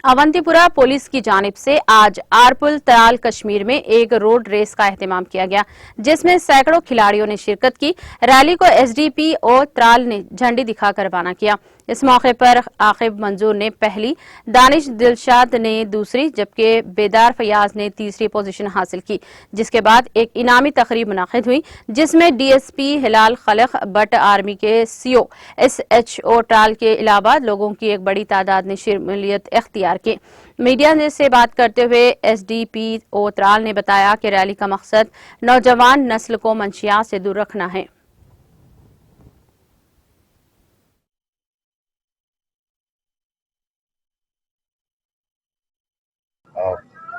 Awantipora police की जानिब से आज आरपुल तराल कश्मीर में एक रोड रेस का एहतमाम किया गया, जिसमें सैकड़ों खिलाड़ियों ने शिरकत की। रैली को एसडीपीओ तराल ने झंडी दिखाकर रवाना किया। इस मौके पर आकिब मंजूर ने पहली, दानिश दिलशाद ने दूसरी, जबकि बेदार फयाज ने तीसरी पोजीशन हासिल की। जिसके बाद एक इनामी तकरीब मुनाकिद हुई, जिसमें डीएसपी हिलाल खलक बट, आर्मी के सीओ एसएचओ तराल के अलावा लोगों की एक बड़ी तादाद ने शिरकत इख्तियार की। मीडिया से बात करते हुए एसडीपीओ तराल ने बताया कि रैली का मकसद नौजवान नस्ल को मंशियात से दूर रखना है।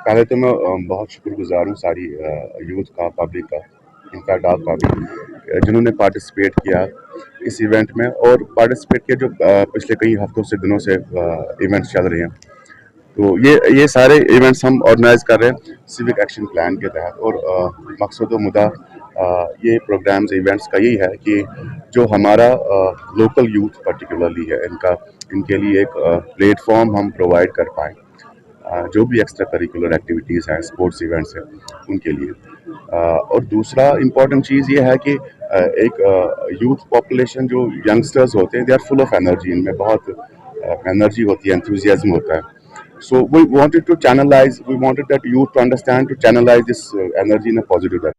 पहले तो मैं बहुत शुक्रगुजार हूँ सारी यूथ का, पब्लिक का, इनफैक्ट आपका भी, जिन्होंने पार्टिसिपेट किया इस इवेंट में और पार्टिसिपेट किया जो पिछले कई हफ्तों से दिनों से इवेंट्स चल रहे हैं। तो ये सारे इवेंट्स हम ऑर्गेनाइज कर रहे हैं सिविक एक्शन प्लान के तहत और मकसद व मुद्दा ये प्रोग्राम्स इवेंट्स का यही है कि जो हमारा लोकल यूथ पर्टिकुलरली है इनके लिए एक प्लेटफॉर्म हम प्रोवाइड कर पाएँ, जो भी एक्स्ट्रा करिकुलर एक्टिविटीज़ हैं, स्पोर्ट्स इवेंट्स हैं उनके लिए। और दूसरा इम्पॉर्टेंट चीज़ ये है कि एक यूथ पॉपुलेशन जो यंगस्टर्स होते हैं, they are full of energy, इनमें बहुत एनर्जी होती है, एंथुजियाज्म होता है। So we wanted that youth to understand, to channelize this energy in a positive direction.